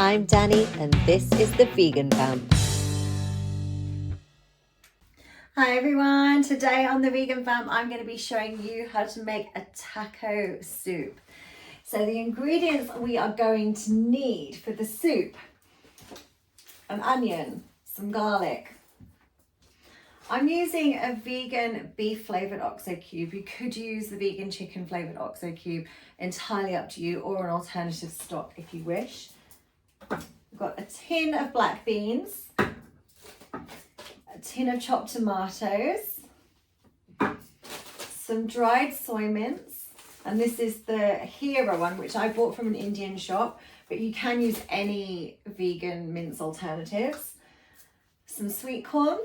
I'm Danny and this is the Vegan Vamp. Hi everyone, today on the Vegan Vamp I'm going to be showing you how to make a taco soup. So the ingredients we are going to need for the soup: an onion, some garlic. I'm using a vegan beef flavoured OXO cube. You could use the vegan chicken flavoured OXO cube, entirely up to you, or an alternative stock if you wish. I've got a tin of black beans, a tin of chopped tomatoes, some dried soy mince, and this is the Hero one, which I bought from an Indian shop, but you can use any vegan mince alternatives. Some sweet corn.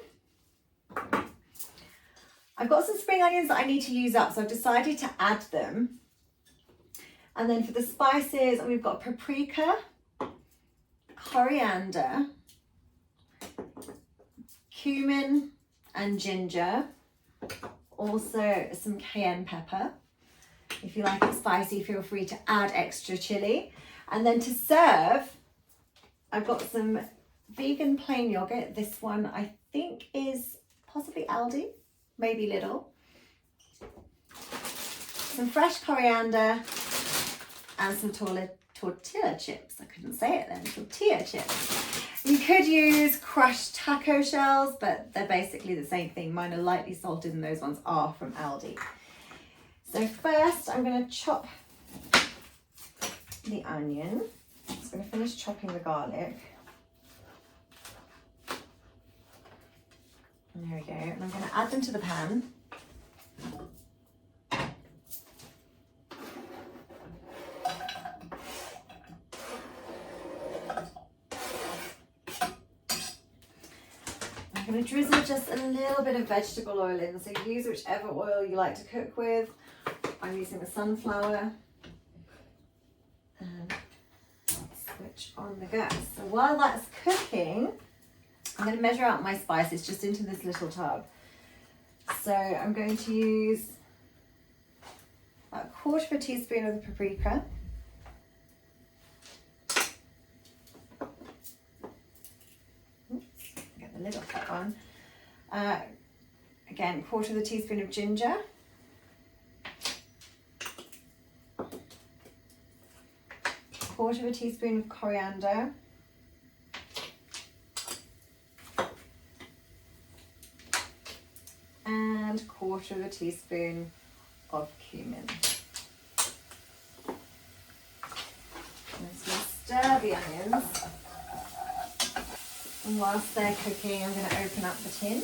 I've got some spring onions that I need to use up, so I've decided to add them. And then for the spices, we've got paprika, coriander, cumin and ginger, also some cayenne pepper. If you like it spicy, feel free to add extra chili. And then to serve, I've got some vegan plain yogurt. This one I think is possibly Aldi, maybe Lidl. Some fresh coriander and some tortilla chips. I couldn't say it then, tortilla chips. You could use crushed taco shells, but they're basically the same thing. Mine are lightly salted and those ones are from Aldi. So first I'm going to chop the onion. I'm just going to finish chopping the garlic. And there we go. And I'm going to add them to the pan. I'm going to drizzle just a little bit of vegetable oil in, so use whichever oil you like to cook with. I'm using the sunflower. And switch on the gas. So while that's cooking, I'm going to measure out my spices just into this little tub. So I'm going to use about 1/4 teaspoon of the paprika. Get the lid off that one. Again, 1/4 teaspoon of ginger. Quarter teaspoon of coriander. And 1/4 teaspoon of cumin. Let's stir the onions. And whilst they're cooking, I'm going to open up the tin.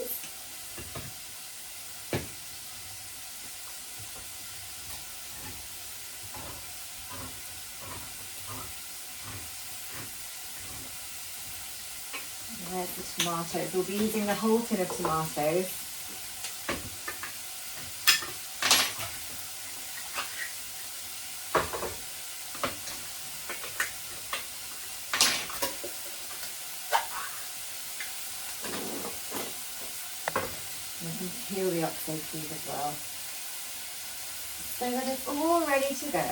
There's the tomatoes. We'll be using the whole tin of tomatoes. And I can peel the OXO cube as well, so that it's all ready to go.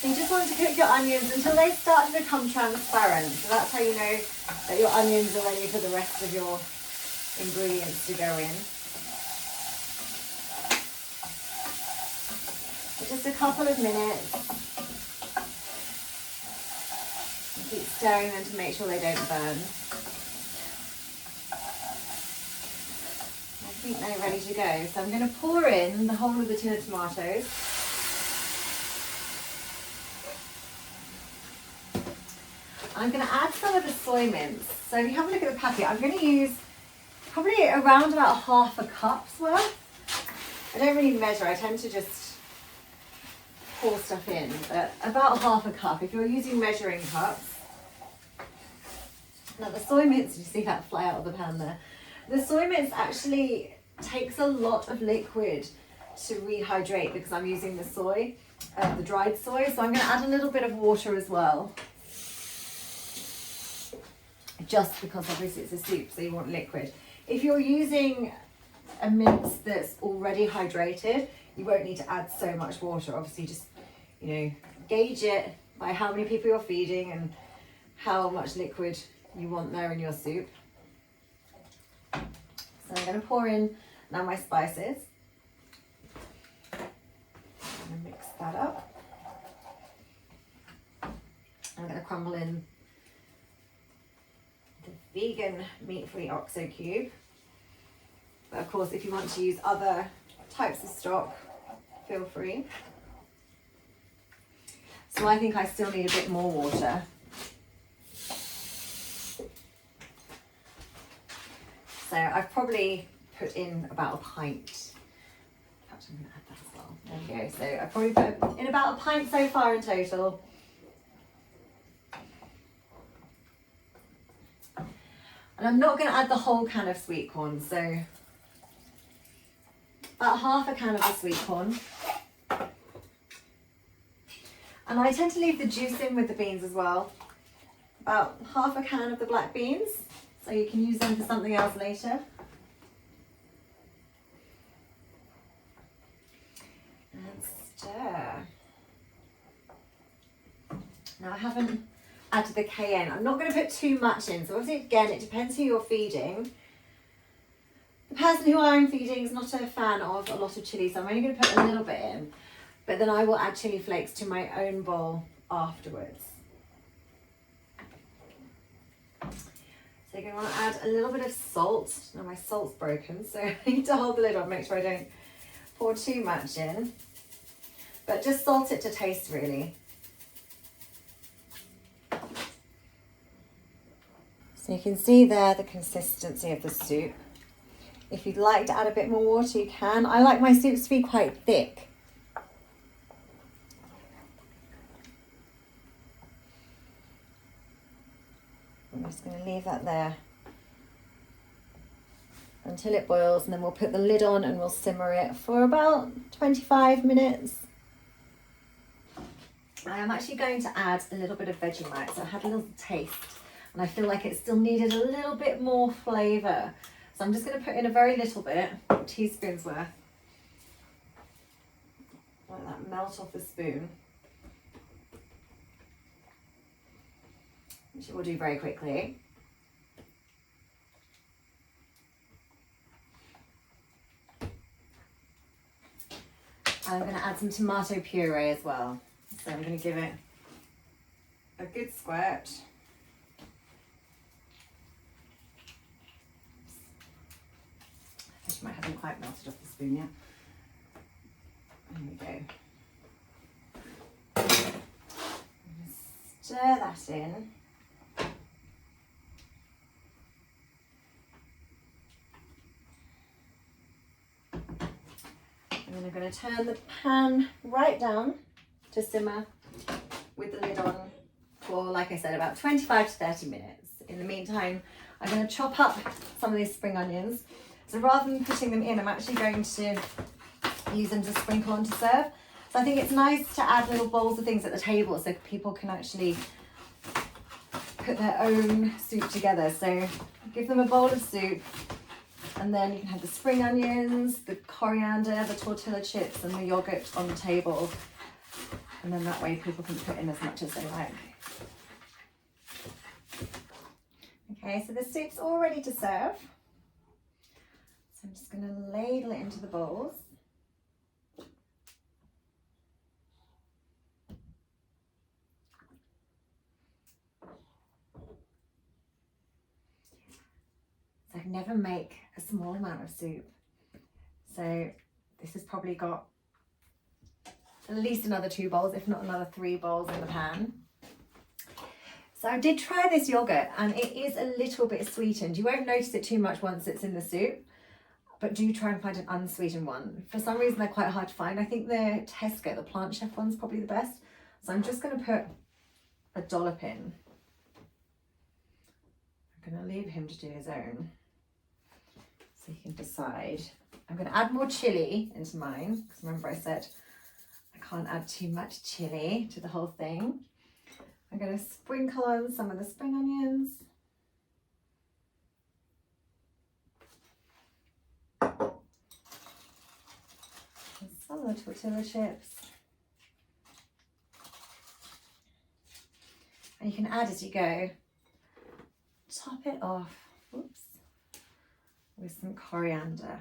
You just want to cook your onions until they start to become transparent. So that's how you know that your onions are ready for the rest of your ingredients to go in. So just a couple of minutes. And keep stirring them to make sure they don't burn. I think they're ready to go. So I'm going to pour in the whole of the tin of tomatoes. I'm going to add some of the soy mince. So if you have a look at the packet, I'm going to use probably around about 1/2 cup's worth. I don't really measure, I tend to just pour stuff in, but about 1/2 cup if you're using measuring cups. Now the soy mince, you see that fly out of the pan there? The soy mince actually takes a lot of liquid to rehydrate because I'm using the soy, the dried soy, so I'm going to add a little bit of water as well. Just because obviously it's a soup, so you want liquid. If you're using a mince that's already hydrated, you won't need to add so much water. Obviously, just, you know, gauge it by how many people you're feeding and how much liquid you want there in your soup. So I'm going to pour in now my spices. I'm going to mix that up. I'm going to crumble in the vegan meat-free OXO cube. But of course, if you want to use other types of stock, feel free. So I think I still need a bit more water. So I've probably put in about a pint. In fact, I'm going to add that as well. There we go. So I've probably put in about a pint so far in total. And I'm not going to add the whole can of sweet corn, so about half a can of the sweet corn. And I tend to leave the juice in with the beans as well. About half a can of the black beans, so you can use them for something else later. And stir. Now I haven't added the cayenne. I'm not going to put too much in, so obviously again it depends who you're feeding. The person who I'm feeding is not a fan of a lot of chili, so I'm only going to put a little bit in, but then I will add chili flakes to my own bowl afterwards. So you're going to want to add a little bit of salt. Now my salt's broken, so I need to hold the lid on, make sure I don't pour too much in, but just salt it to taste really. So you can see there the consistency of the soup. If you'd like to add a bit more water, you can. I like my soups to be quite thick. I'm just going to leave that there until it boils, and then we'll put the lid on and we'll simmer it for about 25 minutes. I am actually going to add a little bit of Vegemite, so I had a little taste and I feel like it still needed a little bit more flavour. So I'm just going to put in a very little bit, a teaspoon's worth. Let that melt off the spoon, which it will do very quickly. I'm going to add some tomato puree as well. So I'm going to give it a good squirt. Vegemite hasn't quite melted off the spoon yet. There we go. Stir that in. And then I'm going to turn the pan right down to simmer with the lid on for, like I said, about 25 to 30 minutes. In the meantime, I'm going to chop up some of these spring onions. So rather than putting them in, I'm actually going to use them to sprinkle on to serve. So I think it's nice to add little bowls of things at the table so people can actually put their own soup together. So give them a bowl of soup, and then you can have the spring onions, the coriander, the tortilla chips and the yogurt on the table. And then that way people can put in as much as they like. Okay, so the soup's all ready to serve. So I'm just going to ladle it into the bowls. So I never make a small amount of soup. So this has probably got at least another 2 bowls, if not another 3 bowls in the pan. So I did try this yogurt and it is a little bit sweetened. You won't notice it too much once it's in the soup, but do try and find an unsweetened one. For some reason, they're quite hard to find. I think the Tesco, the Plant Chef one's probably the best. So I'm just going to put a dollop in. I'm going to leave him to do his own, so he can decide. I'm going to add more chili into mine, because remember I said I can't add too much chili to the whole thing. I'm going to sprinkle on some of the spring onions. some of the tortilla chips. And you can add as you go. Top it off, oops, with some coriander.